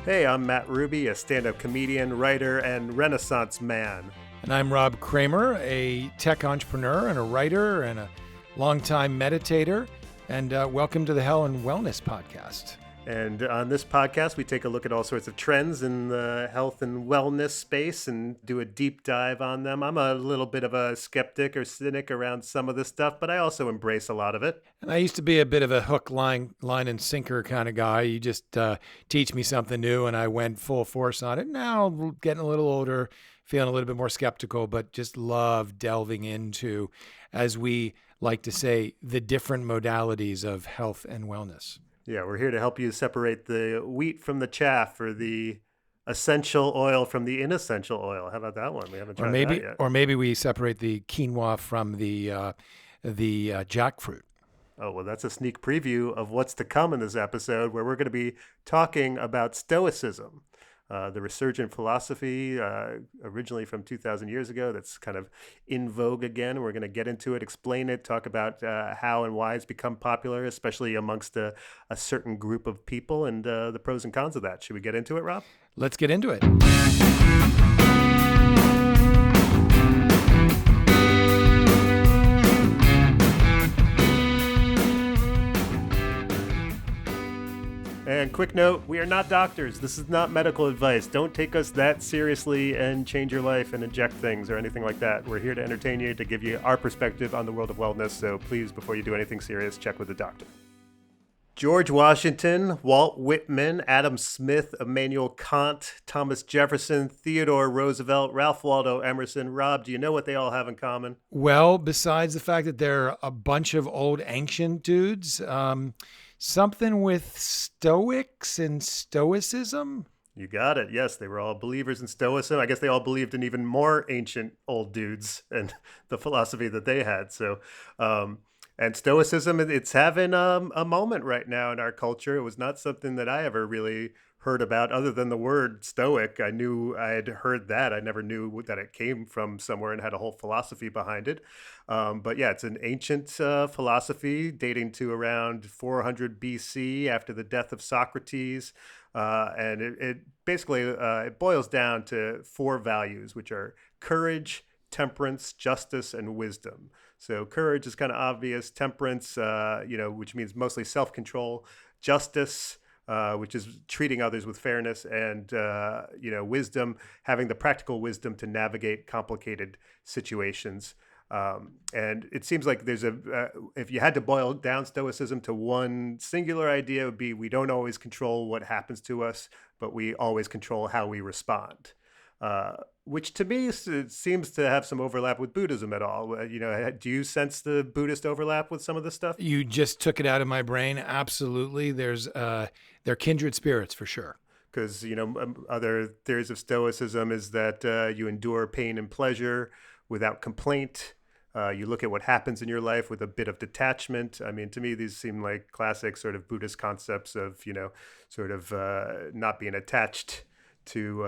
Hey, I'm Matt Ruby, a stand-up comedian, writer, and Renaissance man. And I'm Rob Kramer, a tech entrepreneur and a writer and a longtime meditator. And welcome to the Health and Wellness Podcast. And on this podcast, we take a look at all sorts of trends in the health and wellness space and do a deep dive on them. I'm a little bit of a skeptic or cynic around some of this stuff, but I also embrace a lot of it. And I used to be a bit of a hook, line and sinker kind of guy. You just teach me something new, and I went full force on it. Now, getting a little older, feeling a little bit more skeptical, but just love delving into, as we like to say, the different modalities of health and wellness. Yeah, we're here to help you separate the wheat from the chaff, or the essential oil from the inessential oil. How about that one? We haven't tried that yet. Or maybe we separate the quinoa from the jackfruit. Oh, well, that's a sneak preview of what's to come in this episode, where we're going to be talking about Stoicism, the resurgent philosophy, originally from 2,000 years ago, that's kind of in vogue again. We're going to get into it, explain it, talk about how and why it's become popular, especially amongst a certain group of people, and the pros and cons of that. Should we get into it, Rob? Let's get into it. And quick note, we are not doctors. This is not medical advice. Don't take us that seriously and change your life and inject things or anything like that. We're here to entertain you, to give you our perspective on the world of wellness. So please, before you do anything serious, check with a doctor. George Washington, Walt Whitman, Adam Smith, Immanuel Kant, Thomas Jefferson, Theodore Roosevelt, Ralph Waldo Emerson. Rob, do you know what they all have in common? Well, besides the fact that they're a bunch of old ancient dudes, something with Stoics and Stoicism? You got it. Yes, they were all believers in Stoicism. I guess they all believed in even more ancient old dudes and the philosophy that they had. So, and Stoicism, it's having a moment right now in our culture. It was not something that I ever really heard about other than the word Stoic. I knew I had heard that. I never knew that it came from somewhere and had a whole philosophy behind it. But yeah, it's an ancient philosophy dating to around 400 BC after the death of Socrates. And it basically, it boils down to four values, which are courage, temperance, justice, and wisdom. So courage is kind of obvious. Temperance, which means mostly self-control. Justice, which is treating others with fairness, and wisdom, having the practical wisdom to navigate complicated situations. And it seems like there's if you had to boil down Stoicism to one singular idea, it would be we don't always control what happens to us, but we always control how we respond. Which to me seems to have some overlap with Buddhism at all. Do you sense the Buddhist overlap with some of this stuff? You just took it out of my brain. Absolutely. They're kindred spirits for sure. Because, other theories of Stoicism is that you endure pain and pleasure without complaint. You look at what happens in your life with a bit of detachment. I mean, to me, these seem like classic sort of Buddhist concepts of, not being attached to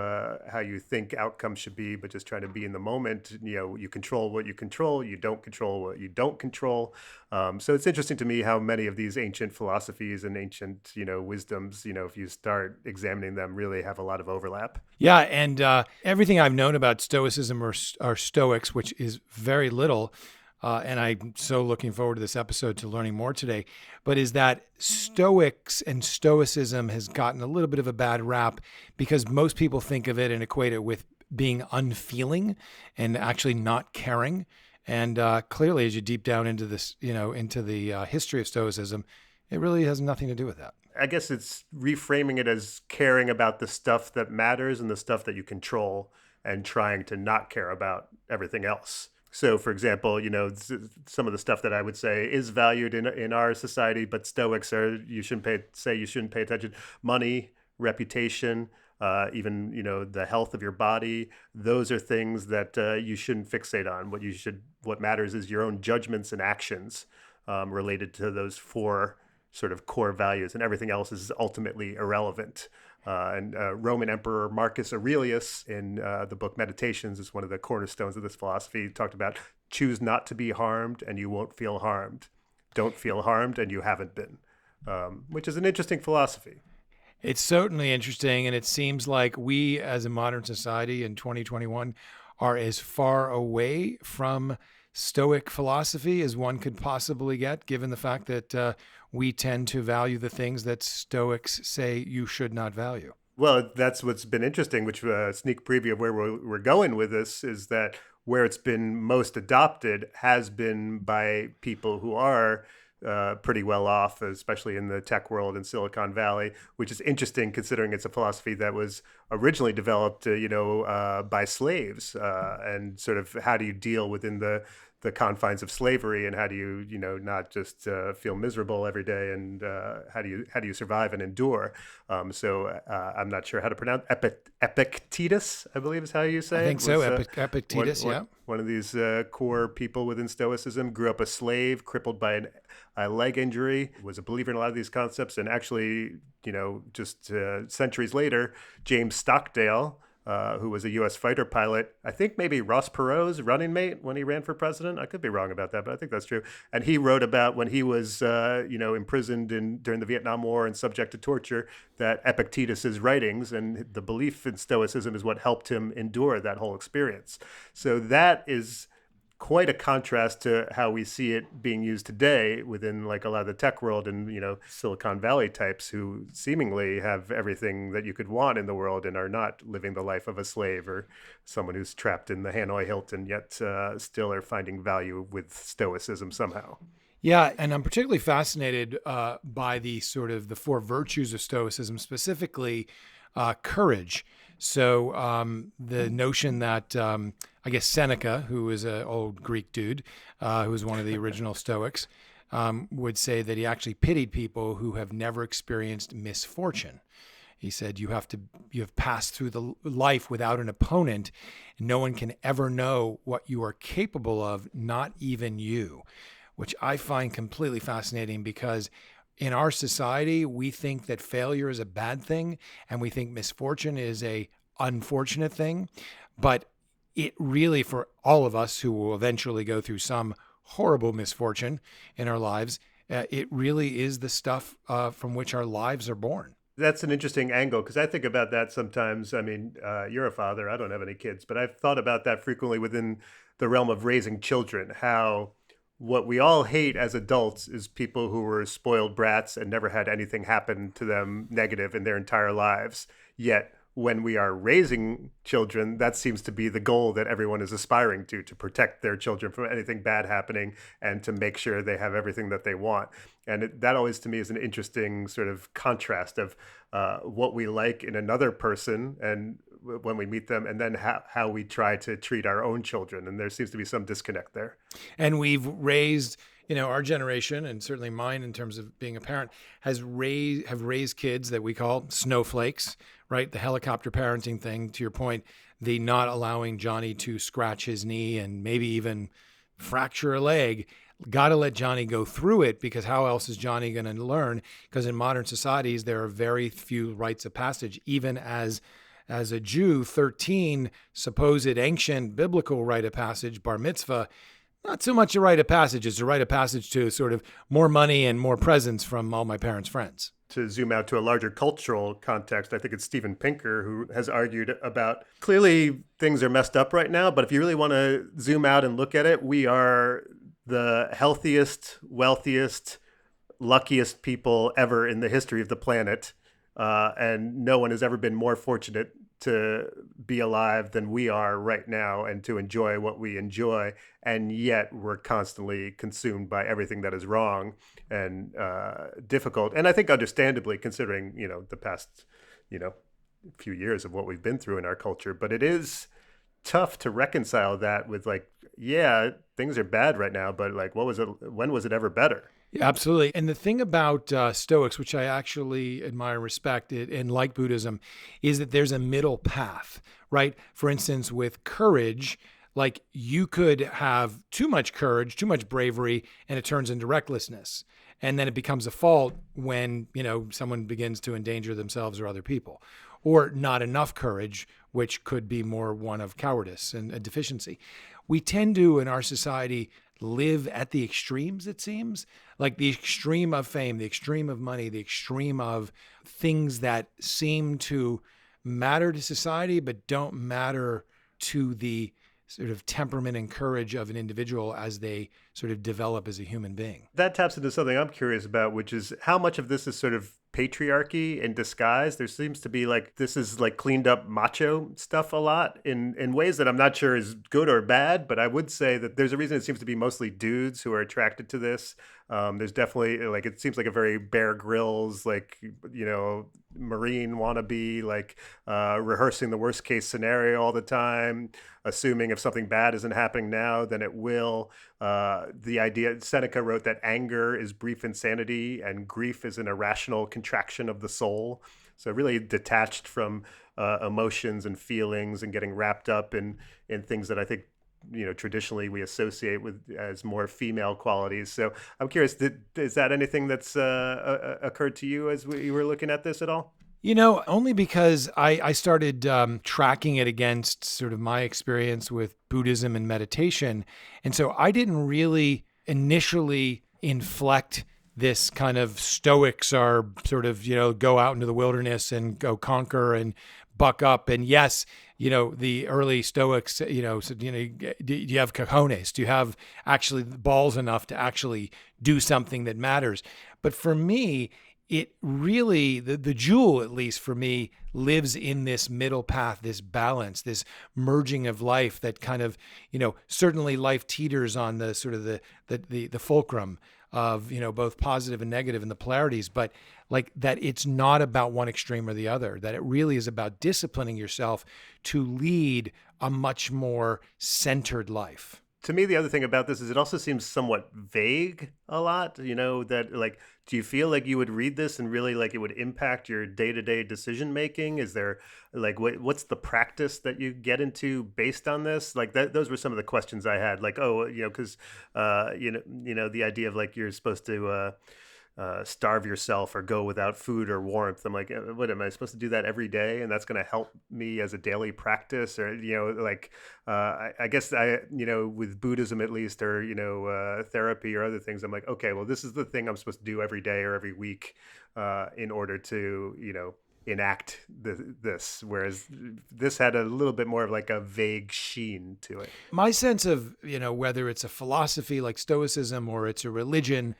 how you think outcomes should be, but just trying to be in the moment. You control what you control. You don't control what you don't control. So it's interesting to me how many of these ancient philosophies and ancient, wisdoms, if you start examining them, really have a lot of overlap. Yeah, and everything I've known about Stoicism are Stoics, which is very little. And I'm so looking forward to this episode to learning more today, but is that Stoics and Stoicism has gotten a little bit of a bad rap because most people think of it and equate it with being unfeeling and actually not caring. And clearly, as you deep down into this, into the history of Stoicism, it really has nothing to do with that. I guess it's reframing it as caring about the stuff that matters and the stuff that you control, and trying to not care about everything else. So, for example, some of the stuff that I would say is valued in our society, but Stoics you shouldn't pay attention. Money, reputation, even the health of your body. Those are things that you shouldn't fixate on. What matters is your own judgments and actions related to those four sort of core values, and everything else is ultimately irrelevant. And Roman Emperor Marcus Aurelius in the book Meditations is one of the cornerstones of this philosophy. He talked about choose not to be harmed and you won't feel harmed. Don't feel harmed and you haven't been, which is an interesting philosophy. It's certainly interesting, and it seems like we, as a modern society in 2021, are as far away from Stoic philosophy as one could possibly get, given the fact that we tend to value the things that Stoics say you should not value. Well, that's what's been interesting, which sneak preview of where we're going with this is that where it's been most adopted has been by people who are pretty well off, especially in the tech world in Silicon Valley, which is interesting considering it's a philosophy that was originally developed, by slaves, and sort of how do you deal within the confines of slavery, and how do you not just feel miserable every day, and how do you survive and endure. I'm not sure how to pronounce Epictetus, I believe is how you I say think it, so. was one, Epictetus, one, yeah. one of these core people within Stoicism, grew up a slave, crippled by a leg injury, was a believer in a lot of these concepts, and actually, just centuries later, James Stockdale, who was a U.S. fighter pilot. I think maybe Ross Perot's running mate when he ran for president. I could be wrong about that, but I think that's true. And he wrote about when he was, imprisoned during the Vietnam War and subject to torture, that Epictetus's writings and the belief in Stoicism is what helped him endure that whole experience. So that is quite a contrast to how we see it being used today within like a lot of the tech world and Silicon Valley types who seemingly have everything that you could want in the world and are not living the life of a slave or someone who's trapped in the Hanoi Hilton, yet still are finding value with stoicism somehow. Yeah, and I'm particularly fascinated by the sort of the four virtues of Stoicism, specifically courage. So the notion that I guess Seneca, who is an old Greek dude, who was one of the original Stoics, would say that he actually pitied people who have never experienced misfortune. He said you have passed through the life without an opponent, and no one can ever know what you are capable of, not even you, which I find completely fascinating because in our society, we think that failure is a bad thing and we think misfortune is a unfortunate thing. But it really, for all of us who will eventually go through some horrible misfortune in our lives, it really is the stuff from which our lives are born. That's an interesting angle because I think about that sometimes. I mean, you're a father. I don't have any kids, but I've thought about that frequently within the realm of raising children. How what we all hate as adults is people who were spoiled brats and never had anything happen to them negative in their entire lives. Yet, when we are raising children, that seems to be the goal that everyone is aspiring to protect their children from anything bad happening and to make sure they have everything that they want. And that always to me is an interesting sort of contrast of what we like in another person and when we meet them, and then how we try to treat our own children. And there seems to be some disconnect there. And we've raised, our generation, and certainly mine in terms of being a parent, have raised kids that we call snowflakes, right? The helicopter parenting thing, to your point, the not allowing Johnny to scratch his knee and maybe even fracture a leg. Got to let Johnny go through it, because how else is Johnny going to learn? Because in modern societies, there are very few rites of passage. Even as a Jew, 13 supposed ancient biblical rite of passage, bar mitzvah, not so much a rite of passage. It's a rite of passage to sort of more money and more presents from all my parents' friends. To zoom out to a larger cultural context, I think it's Steven Pinker who has argued about clearly things are messed up right now, but if you really want to zoom out and look at it, we are the healthiest, wealthiest, luckiest people ever in the history of the planet. And no one has ever been more fortunate to be alive than we are right now and to enjoy what we enjoy. And yet we're constantly consumed by everything that is wrong and difficult. And I think understandably, considering, the past, few years of what we've been through in our culture. But it is tough to reconcile that with like, yeah, things are bad right now, but like, when was it ever better? Yeah, absolutely. And the thing about Stoics, which I actually admire and respect and like Buddhism, is that there's a middle path, right? For instance, with courage, like you could have too much courage, too much bravery, and it turns into recklessness. And then it becomes a fault when, someone begins to endanger themselves or other people. Or not enough courage, which could be more one of cowardice and a deficiency. we tend to, in our society, live at the extremes, it seems. Like the extreme of fame, the extreme of money, the extreme of things that seem to matter to society, but don't matter to the sort of temperament and courage of an individual as they sort of develop as a human being. That taps into something I'm curious about, which is how much of this is sort of patriarchy in disguise. There seems to be like this is like cleaned up macho stuff a lot in ways that I'm not sure is good or bad, but I would say that there's a reason it seems to be mostly dudes who are attracted to this. There's definitely like it seems like a very Bear Grylls, like Marine wannabe, like rehearsing the worst case scenario all the time, assuming if something bad isn't happening now, then it will. The idea Seneca wrote that anger is brief insanity and grief is an irrational contraction of the soul. So really detached from emotions and feelings and getting wrapped up in things that I think traditionally we associate with as more female qualities. So I'm curious, is that anything that's occurred to you as you were looking at this at all? Only because I started tracking it against sort of my experience with Buddhism and meditation. And so I didn't really initially inflect this kind of Stoics are sort of, go out into the wilderness and go conquer and buck up. And yes, the early Stoics, said, do you have cojones? Do you have actually balls enough to actually do something that matters? But for me, it really, the jewel, at least for me, lives in this middle path, this balance, this merging of life that kind of, certainly life teeters on the sort of the fulcrum of, both positive and negative and the polarities, but like that it's not about one extreme or the other, that it really is about disciplining yourself to lead a much more centered life. To me, the other thing about this is it also seems somewhat vague a lot, that like, do you feel like you would read this and really like it would impact your day-to-day decision making? Is there like, what's the practice that you get into based on this? Like those were some of the questions I had, like, because, the idea of like, you're supposed to, starve yourself or go without food or warmth. I'm like, what am I supposed to do that every day? And that's going to help me as a daily practice, or I guess with Buddhism at least, or therapy or other things. I'm like, okay, well, this is the thing I'm supposed to do every day or every week in order to enact this. Whereas this had a little bit more of like a vague sheen to it. My sense of whether it's a philosophy like Stoicism or it's a religion,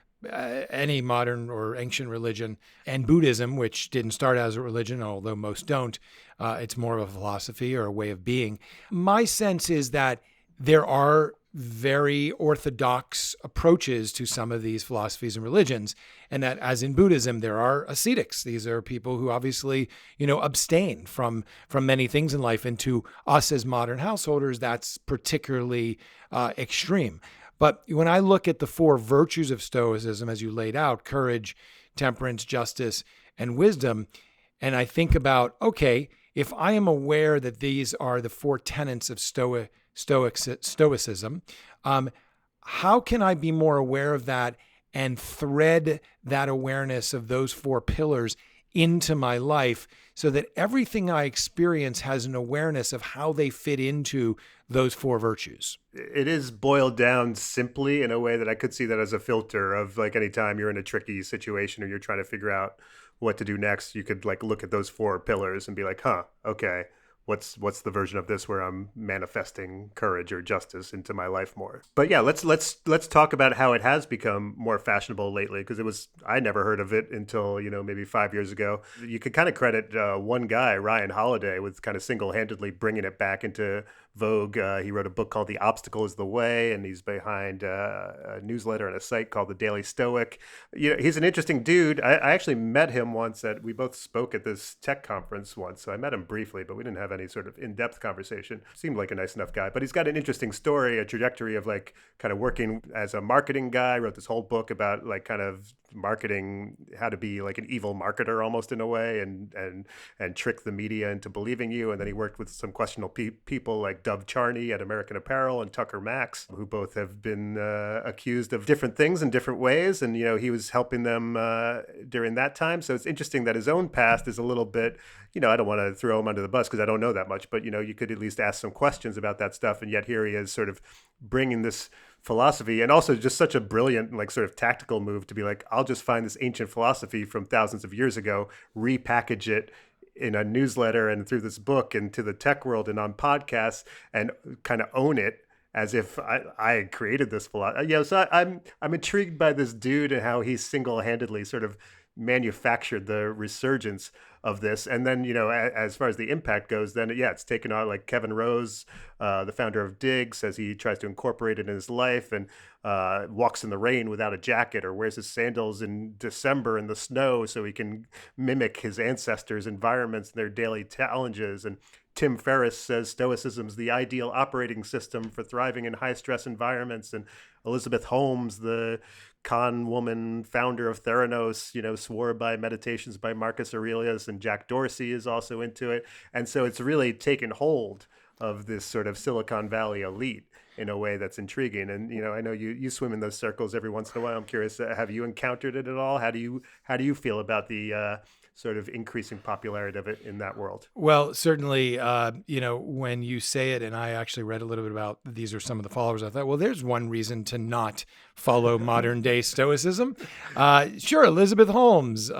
any modern or ancient religion, and Buddhism, which didn't start as a religion, although most don't, it's more of a philosophy or a way of being. My sense is that there are very orthodox approaches to some of these philosophies and religions, and that as in Buddhism, there are ascetics. These are people who obviously, abstain from many things in life, and to us as modern householders, that's particularly extreme. But when I look at the four virtues of Stoicism, as you laid out, courage, temperance, justice, and wisdom, and I think about, okay, if I am aware that these are the four tenets of Stoicism, how can I be more aware of that and thread that awareness of those four pillars into my life so that everything I experience has an awareness of how they fit into those four virtues? It is boiled down simply in a way that I could see that as a filter of like anytime you're in a tricky situation or you're trying to figure out what to do next, you could like look at those four pillars and be like, okay, what's the version of this where I'm manifesting courage or justice into my life more. But yeah, let's talk about how it has become more fashionable lately, because I never heard of it until maybe 5 years ago. You could kind of credit one guy, Ryan Holiday, with kind of single-handedly bringing it back into vogue. He wrote a book called The Obstacle is the Way, and he's behind a newsletter and a site called The Daily Stoic. He's an interesting dude. I actually met him once we both spoke at this tech conference once, so I met him briefly, but we didn't have any sort of in-depth conversation. Seemed like a nice enough guy, but he's got an interesting story, a trajectory of like kind of working as a marketing guy. Wrote this whole book about like kind of marketing, how to be like an evil marketer almost in a way, and trick the media into believing you. And then he worked with some questionable people like Dov Charney at American Apparel and Tucker Max, who both have been accused of different things in different ways. And, he was helping them during that time. So it's interesting that his own past is a little bit, I don't want to throw him under the bus because I don't know that much, but, you could at least ask some questions about that stuff. And yet here he is sort of bringing this philosophy, and also just such a brilliant, like, sort of tactical move to be like, I'll just find this ancient philosophy from thousands of years ago, repackage it in a newsletter and through this book and to the tech world and on podcasts, and kind of own it as if I created this philosophy. So I'm intrigued by this dude and how he single-handedly sort of manufactured the resurgence of this. And then, as far as the impact goes, then, it's taken on, like Kevin Rose, the founder of Dig, says he tries to incorporate it in his life and walks in the rain without a jacket, or wears his sandals in December in the snow so he can mimic his ancestors' environments and their daily challenges. And Tim Ferriss says Stoicism is the ideal operating system for thriving in high-stress environments. And Elizabeth Holmes, the con woman founder of Theranos, swore by meditations by Marcus Aurelius, and Jack Dorsey is also into it. And so it's really taken hold of this sort of Silicon Valley elite in a way that's intriguing. And, I know you swim in those circles every once in a while. I'm curious, have you encountered it at all? How do you feel about the sort of increasing popularity of it in that world? Well, certainly, when you say it, and I actually read a little bit about these are some of the followers, I thought, well, there's one reason to not follow modern day Stoicism. Sure, Elizabeth Holmes,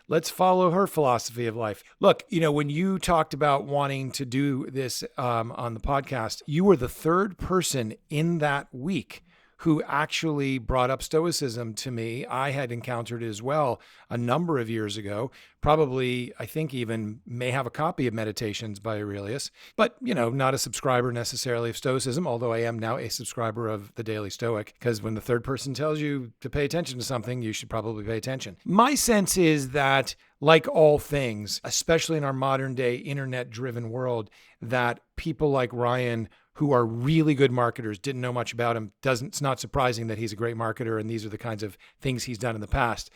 let's follow her philosophy of life. Look, when you talked about wanting to do this on the podcast, you were the third person in that week who actually brought up Stoicism to me. I had encountered it as well a number of years ago, probably, I think even may have a copy of Meditations by Aurelius, but, not a subscriber necessarily of Stoicism, although I am now a subscriber of the Daily Stoic, because when the third person tells you to pay attention to something, you should probably pay attention. My sense is that, like all things, especially in our modern day internet-driven world, that people like Ryan, who are really good marketers, didn't know much about him. It's not surprising that he's a great marketer, and these are the kinds of things he's done in the past.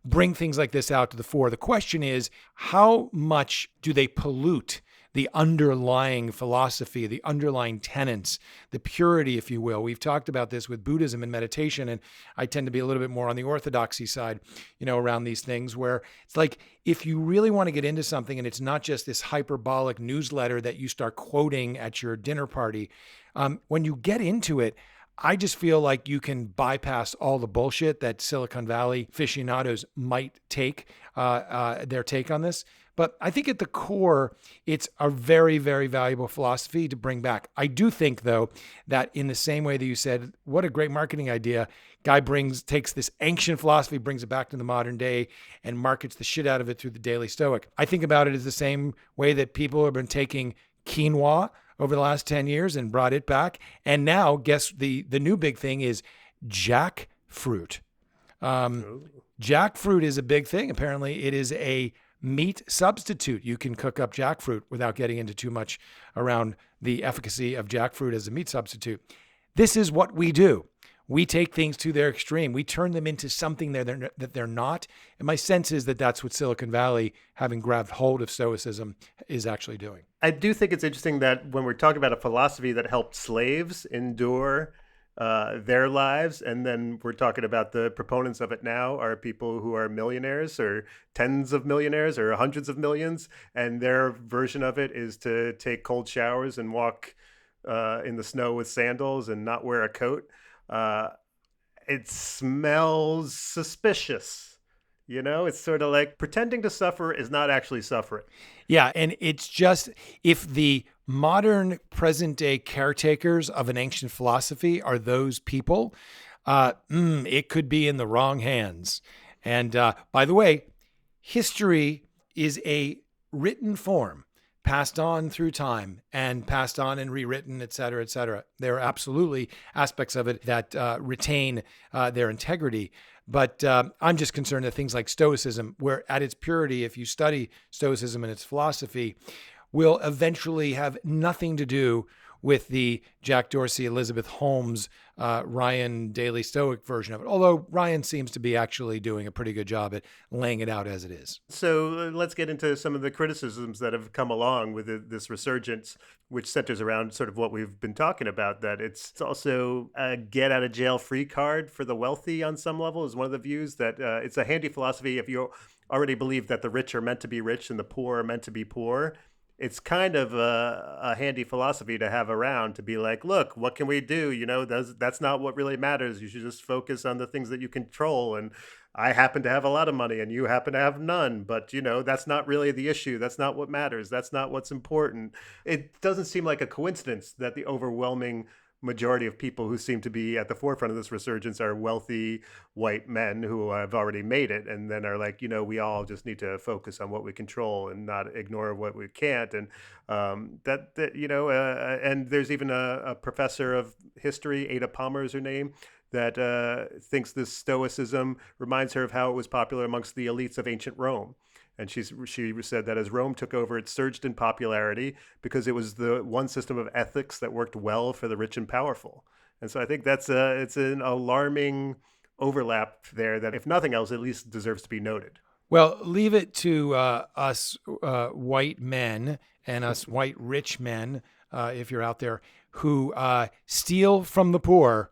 Bring things like this out to the fore. The question is, how much do they pollute the underlying philosophy, the underlying tenets, the purity, if you will? We've talked about this with Buddhism and meditation, and I tend to be a little bit more on the orthodoxy side, around these things, where it's like, if you really want to get into something and it's not just this hyperbolic newsletter that you start quoting at your dinner party, when you get into it, I just feel like you can bypass all the bullshit that Silicon Valley aficionados might take, their take on this. But I think at the core, it's a very, very valuable philosophy to bring back. I do think, though, that in the same way that you said, what a great marketing idea, guy takes this ancient philosophy, brings it back to the modern day, and markets the shit out of it through the Daily Stoic. I think about it as the same way that people have been taking quinoa over the last 10 years and brought it back. And now, guess the new big thing is jackfruit. Jackfruit is a big thing. Apparently, it is a meat substitute. You can cook up jackfruit without getting into too much around the efficacy of jackfruit as a meat substitute. This is what we do. We take things to their extreme. We turn them into something that they're not. And my sense is that that's what Silicon Valley, having grabbed hold of Stoicism, is actually doing. I do think it's interesting that when we're talking about a philosophy that helped slaves endure their lives, and then we're talking about the proponents of it now are people who are millionaires or tens of millionaires or hundreds of millions, and their version of it is to take cold showers and walk in the snow with sandals and not wear a coat. It smells suspicious. It's sort of like pretending to suffer is not actually suffering. Yeah, and it's just, if the modern present day caretakers of an ancient philosophy are those people, it could be in the wrong hands. And by the way, history is a written form, passed on through time and passed on and rewritten, et cetera, et cetera. There are absolutely aspects of it that retain their integrity. But I'm just concerned that things like Stoicism, where at its purity, if you study Stoicism and its philosophy, will eventually have nothing to do with the Jack Dorsey, Elizabeth Holmes, Ryan Daily Stoic version of it. Although Ryan seems to be actually doing a pretty good job at laying it out as it is. So let's get into some of the criticisms that have come along with this resurgence, which centers around sort of what we've been talking about, that it's also a get out of jail free card for the wealthy on some level, is one of the views, that it's a handy philosophy if you already believe that the rich are meant to be rich and the poor are meant to be poor. It's kind of a handy philosophy to have around, to be like, look, what can we do? That's not what really matters. You should just focus on the things that you control. And I happen to have a lot of money and you happen to have none, but that's not really the issue. That's not what matters. That's not what's important. It doesn't seem like a coincidence that the overwhelming majority of people who seem to be at the forefront of this resurgence are wealthy white men who have already made it, and then are like, we all just need to focus on what we control and not ignore what we can't. And and there's even a professor of history, Ada Palmer is her name, that thinks this Stoicism reminds her of how it was popular amongst the elites of ancient Rome. And she said that as Rome took over, it surged in popularity because it was the one system of ethics that worked well for the rich and powerful. And so I think it's an alarming overlap there that, if nothing else, at least deserves to be noted. Well, leave it to us white men and us white rich men, if you're out there, who steal from the poor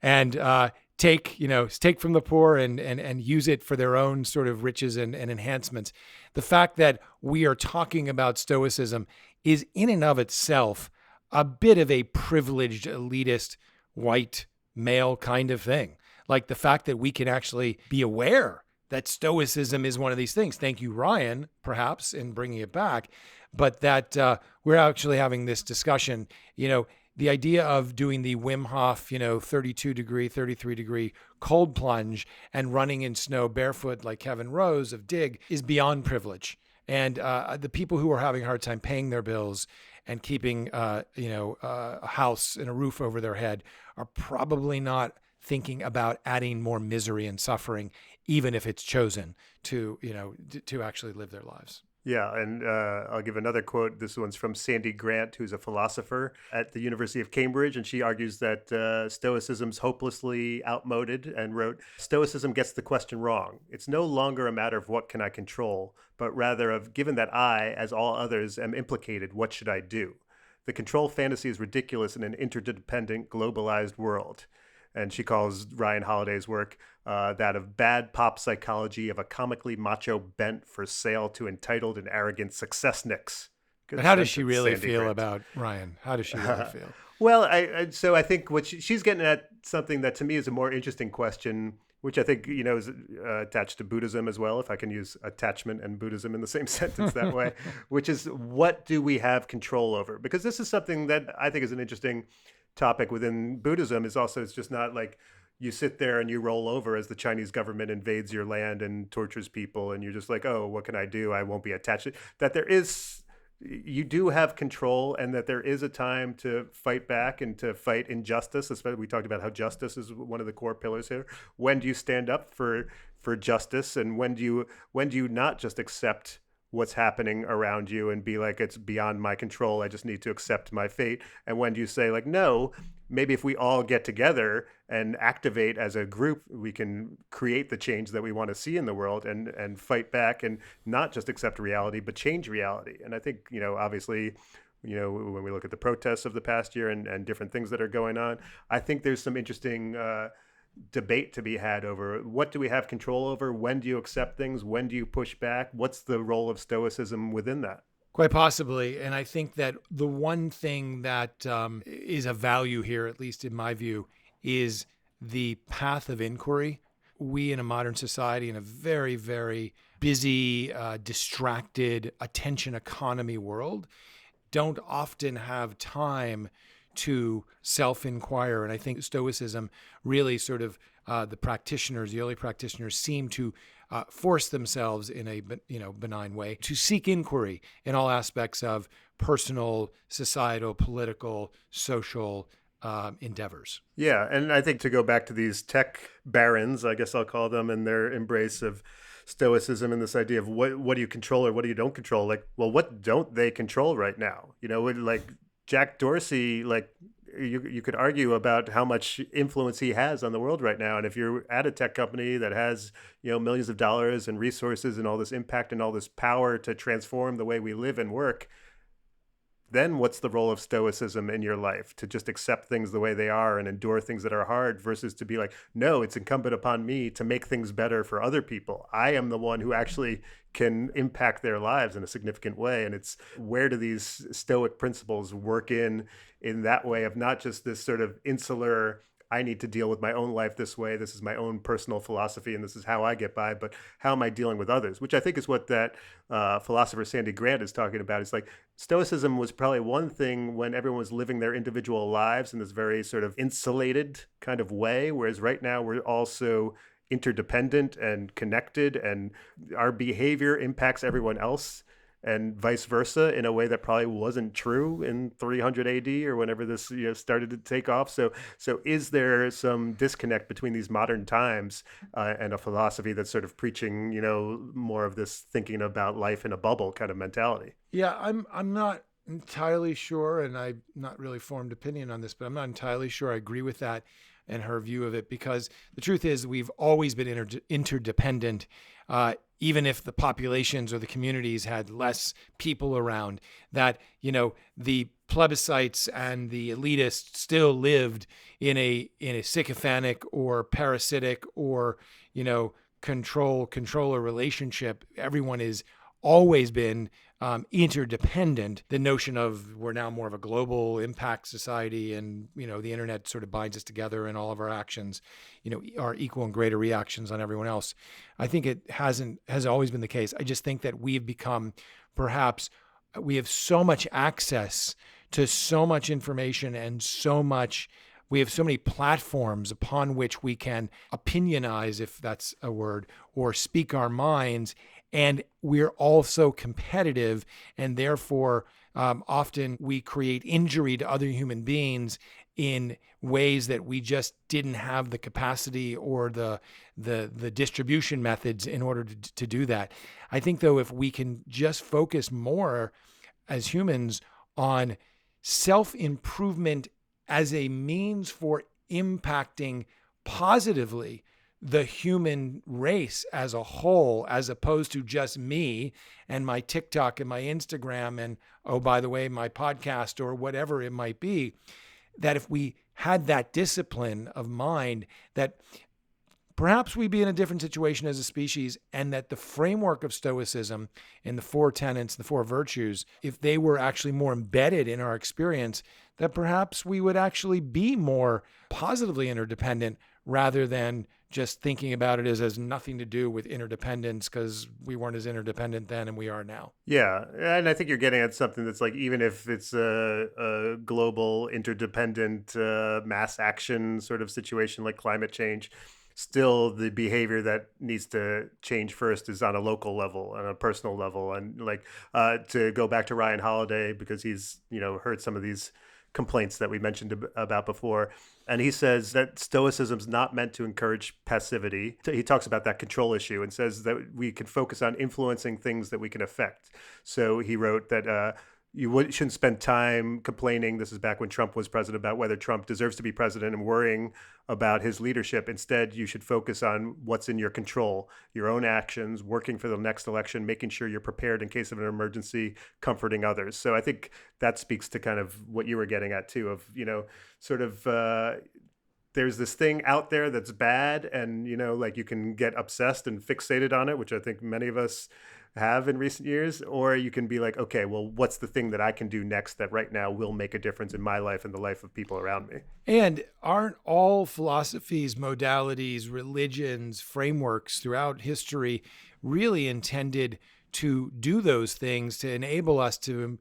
and take from the poor and use it for their own sort of riches and enhancements. The fact that we are talking about Stoicism is in and of itself a bit of a privileged, elitist, white male kind of thing. Like the fact that we can actually be aware that Stoicism is one of these things. Thank you, Ryan, perhaps, in bringing it back. But that we're actually having this discussion, the idea of doing the Wim Hof, 32 degree, 33 degree cold plunge and running in snow barefoot like Kevin Rose of Dig is beyond privilege. And the people who are having a hard time paying their bills and keeping, a house and a roof over their head are probably not thinking about adding more misery and suffering, even if it's chosen to actually live their lives. Yeah, and I'll give another quote. This one's from Sandy Grant, who's a philosopher at the University of Cambridge, and she argues that Stoicism's hopelessly outmoded, and wrote, "Stoicism gets the question wrong. It's no longer a matter of what can I control, but rather of, given that I, as all others, am implicated, what should I do? The control fantasy is ridiculous in an interdependent, globalized world." And she calls Ryan Holiday's work that of bad pop psychology of a comically macho bent for sale to entitled and arrogant successnicks. But how does she really feel about Ryan? How does she really feel? Well, I think what she's getting at, something that to me is a more interesting question, which I think is attached to Buddhism as well, if I can use attachment and Buddhism in the same sentence that way, which is, what do we have control over? Because this is something that I think is an interesting topic within Buddhism. It's just not like you sit there and you roll over as the Chinese government invades your land and tortures people, and you're just like, oh, what can I do? I won't be attached. That you do have control, and that there is a time to fight back and to fight injustice. Especially, we talked about how justice is one of the core pillars here. When do you stand up for justice, and when do you not just accept what's happening around you and be like, it's beyond my control, I just need to accept my fate? And when do you say, like, no, maybe if we all get together and activate as a group, we can create the change that we want to see in the world, and fight back and not just accept reality, but change reality. And I think, obviously, when we look at the protests of the past year and different things that are going on, I think there's some interesting debate to be had over, what do we have control over? When do you accept things? When do you push back? What's the role of Stoicism within that? Quite possibly. And I think that the one thing that is a value here, at least in my view, is the path of inquiry. We in a modern society, in a very, very busy, distracted, attention economy world, don't often have time to self-inquire. And I think Stoicism really sort of, the early practitioners seem to force themselves in a benign way to seek inquiry in all aspects of personal, societal, political, social endeavors. Yeah, and I think to go back to these tech barons, I guess I'll call them, and their embrace of Stoicism and this idea of what do you control or what do you don't control? Like, well, what don't they control right now? Like, Jack Dorsey, like you could argue about how much influence he has on the world right now. And if you're at a tech company that has, millions of dollars and resources and all this impact and all this power to transform the way we live and work, then what's the role of stoicism in your life? To just accept things the way they are and endure things that are hard, versus to be like, no, it's incumbent upon me to make things better for other people. I am the one who actually can impact their lives in a significant way. And it's, where do these stoic principles work in that way of not just this sort of insular, I need to deal with my own life this way, this is my own personal philosophy and this is how I get by, but how am I dealing with others? Which I think is what that philosopher Sandy Grant is talking about. It's like Stoicism was probably one thing when everyone was living their individual lives in this very sort of insulated kind of way, whereas right now we're also interdependent and connected, and our behavior impacts everyone else and vice versa in a way that probably wasn't true in 300 AD or whenever this started to take off. So is there some disconnect between these modern times and a philosophy that's sort of preaching more of this thinking about life in a bubble kind of mentality? Yeah, I'm not entirely sure, and I've not really formed opinion on this, but I'm not entirely sure I agree with that and her view of it, because the truth is we've always been interdependent, even if the populations or the communities had less people around, that, the plebiscites and the elitists still lived in a sycophantic or parasitic or, controller relationship. Everyone is always been interdependent. The notion of we're now more of a global impact society, and the internet sort of binds us together, and all of our actions, are equal and greater reactions on everyone else. I think it has always been the case. I just think that we've become, perhaps, we have so much access to so much information and we have so many platforms upon which we can opinionize, if that's a word, or speak our minds. And we're also competitive, and therefore often we create injury to other human beings in ways that we just didn't have the capacity or the distribution methods in order to do that. I think, though, if we can just focus more as humans on self-improvement as a means for impacting positively the human race as a whole, as opposed to just me and my TikTok and my Instagram and, oh, by the way, my podcast or whatever it might be, that if we had that discipline of mind, that perhaps we'd be in a different situation as a species, and that the framework of Stoicism and the four tenets, the four virtues, if they were actually more embedded in our experience, that perhaps we would actually be more positively interdependent, rather than just thinking about it as has nothing to do with interdependence, because we weren't as interdependent then and we are now. Yeah, and I think you're getting at something that's like, even if it's a global interdependent mass action sort of situation like climate change, still the behavior that needs to change first is on a local level, on a personal level. And like, to go back to Ryan Holiday, because he's heard some of these complaints that we mentioned about before. And he says that Stoicism's not meant to encourage passivity. He talks about that control issue and says that we can focus on influencing things that we can affect. So he wrote that shouldn't spend time complaining. This is back when Trump was president, about whether Trump deserves to be president and worrying about his leadership. Instead, you should focus on what's in your control, your own actions, working for the next election, making sure you're prepared in case of an emergency, comforting others. So I think that speaks to kind of what you were getting at too, of, sort of, there's this thing out there that's bad, and, like you can get obsessed and fixated on it, which I think many of us have in recent years, or you can be like, okay, well, what's the thing that I can do next that right now will make a difference in my life and the life of people around me? And aren't all philosophies, modalities, religions, frameworks throughout history really intended to do those things, to enable us to,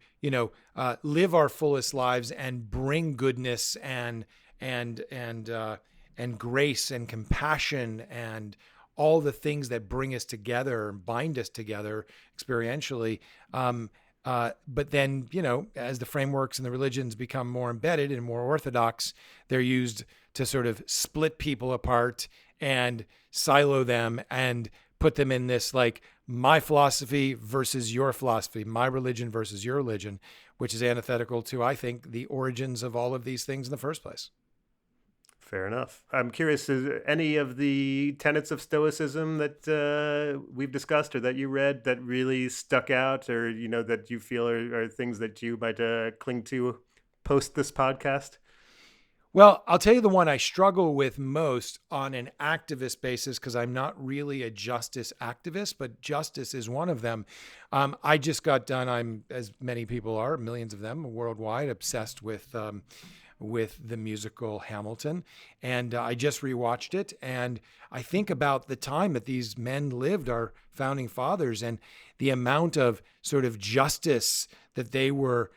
live our fullest lives and bring goodness and grace and compassion and all the things that bring us together and bind us together experientially. But then, as the frameworks and the religions become more embedded and more orthodox, they're used to sort of split people apart and silo them and put them in this, like, my philosophy versus your philosophy, my religion versus your religion, which is antithetical to, I think, the origins of all of these things in the first place. Fair enough. I'm curious, is there any of the tenets of Stoicism that we've discussed or that you read that really stuck out, or that you feel are things that you might cling to post this podcast? Well, I'll tell you the one I struggle with most on an activist basis, because I'm not really a justice activist, but justice is one of them. I just got done. I'm, as many people are, millions of them worldwide, obsessed with the musical Hamilton, and I just rewatched it, and I think about the time that these men lived, our founding fathers, and the amount of sort of justice that they were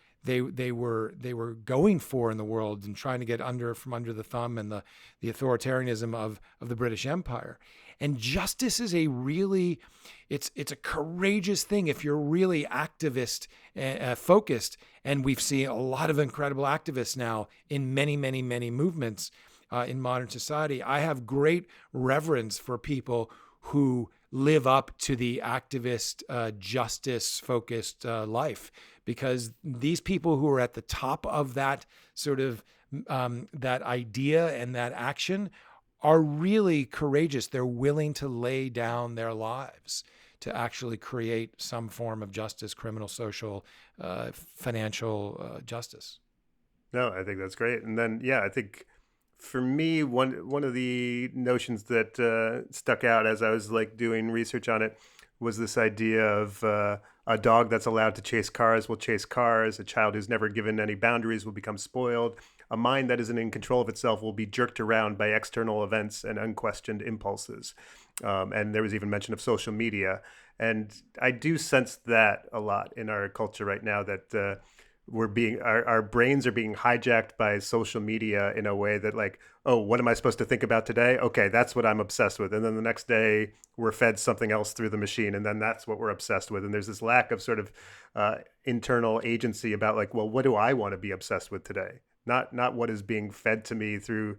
going for in the world and trying to get from under the thumb and the authoritarianism of the British Empire. And justice is it's a courageous thing if you're really activist focused. And we've seen a lot of incredible activists now in many, many, many movements in modern society. I have great reverence for people who live up to the activist, justice-focused life, because these people who are at the top of that sort of that idea and that action are really courageous. They're willing to lay down their lives to actually create some form of justice, criminal, social, financial justice. No, I think that's great. And then, yeah, I think for me, one of the notions that stuck out as I was like doing research on it was this idea of a dog that's allowed to chase cars will chase cars. A child who's never given any boundaries will become spoiled. A mind that isn't in control of itself will be jerked around by external events and unquestioned impulses. And there was even mention of social media. And I do sense that a lot in our culture right now, that our brains are being hijacked by social media in a way that, like, oh, what am I supposed to think about today? Okay, that's what I'm obsessed with. And then the next day we're fed something else through the machine, and then that's what we're obsessed with. And there's this lack of sort of internal agency about, like, well, what do I want to be obsessed with today? Not what is being fed to me through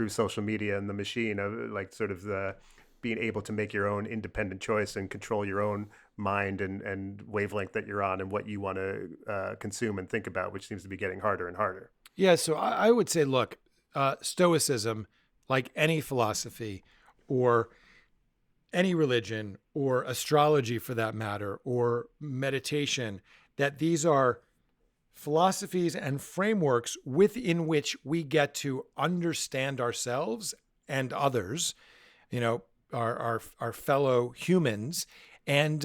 social media and the machine, of like sort of the being able to make your own independent choice and control your own mind and wavelength that you're on and what you want to consume and think about, which seems to be getting harder and harder. Yeah, so I would say, look, Stoicism, like any philosophy or any religion or astrology for that matter, or meditation, that these are philosophies and frameworks within which we get to understand ourselves and others, our fellow humans, and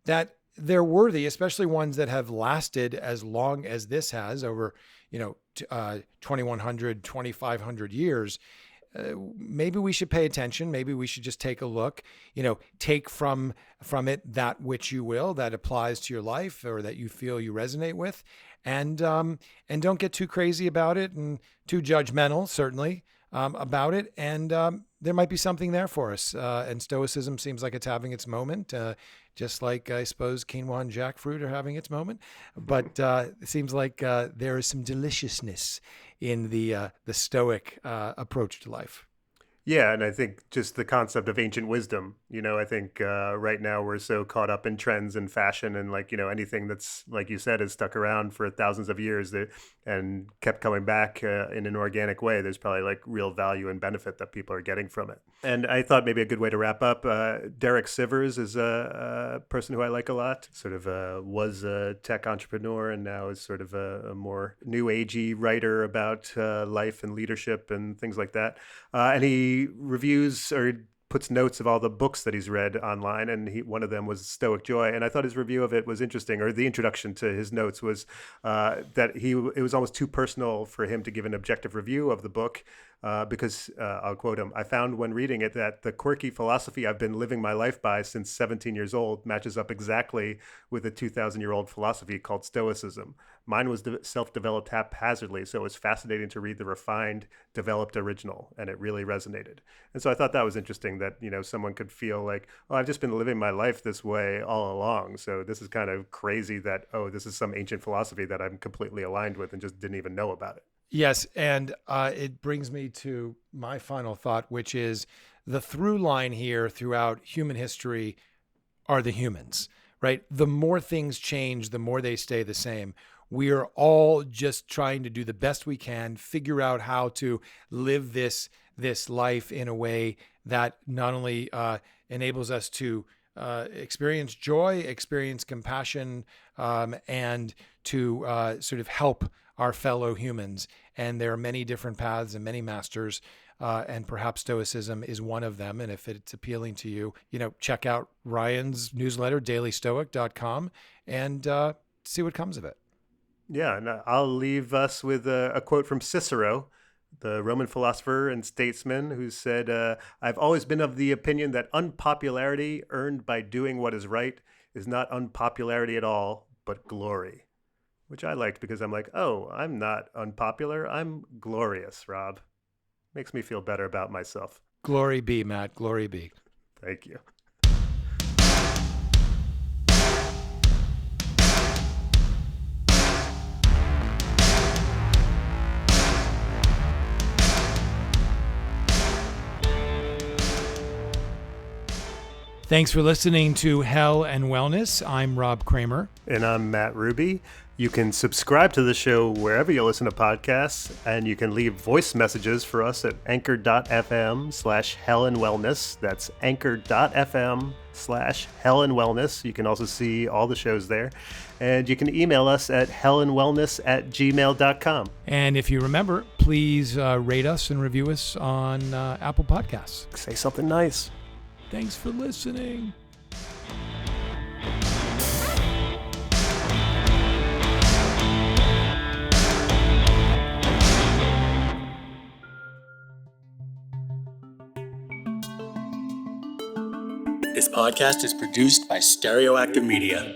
that they're worthy, especially ones that have lasted as long as this has, over 2100, 2500 years. Maybe we should pay attention. Maybe we should just take a look, take from it that which you will, that applies to your life or that you feel you resonate with, and don't get too crazy about it and too judgmental, certainly, about it. And there might be something there for us. And Stoicism seems like it's having its moment, just like I suppose quinoa and jackfruit are having its moment. But it seems like there is some deliciousness in the Stoic approach to life. Yeah, and I think just the concept of ancient wisdom, I think right now we're so caught up in trends and fashion and, like, anything that's, like you said, has stuck around for thousands of years and kept coming back in an organic way. There's probably like real value and benefit that people are getting from it. And I thought maybe a good way to wrap up, Derek Sivers is a person who I like a lot, sort of was a tech entrepreneur and now is sort of a more new agey writer about life and leadership and things like that. And he reviews or puts notes of all the books that he's read online, and one of them was Stoic Joy. And I thought his review of it was interesting, or the introduction to his notes was that it was almost too personal for him to give an objective review of the book, because I'll quote him: "I found when reading it that the quirky philosophy I've been living my life by since 17 years old matches up exactly with a 2,000-year-old philosophy called Stoicism. Mine was self-developed haphazardly, so it was fascinating to read the refined, developed original, and it really resonated." And so I thought that was interesting, that someone could feel like, oh, I've just been living my life this way all along, so this is kind of crazy that, oh, this is some ancient philosophy that I'm completely aligned with and just didn't even know about it. Yes, and it brings me to my final thought, which is the through line here throughout human history are the humans, right? The more things change, the more they stay the same. We are all just trying to do the best we can, figure out how to live this life in a way that not only enables us to experience joy, experience compassion, and to sort of help our fellow humans. And there are many different paths and many masters. And perhaps Stoicism is one of them. And if it's appealing to you, check out Ryan's newsletter, dailystoic.com, and see what comes of it. Yeah, and I'll leave us with a quote from Cicero, the Roman philosopher and statesman, who said, I've always been of the opinion that unpopularity earned by doing what is right is not unpopularity at all, but glory. Which I liked because I'm like, oh, I'm not unpopular. I'm glorious, Rob. Makes me feel better about myself. Glory be, Matt. Glory be. Thank you. Thanks for listening to Hell and Wellness. I'm Rob Kramer. And I'm Matt Ruby. You can subscribe to the show wherever you listen to podcasts, and you can leave voice messages for us at anchor.fm/hellandwellness. That's anchor.fm/hellandwellness. You can also see all the shows there. And you can email us at hellandwellness@gmail.com. And if you remember, please rate us and review us on Apple Podcasts. Say something nice. Thanks for listening. This podcast is produced by Stereoactive Media.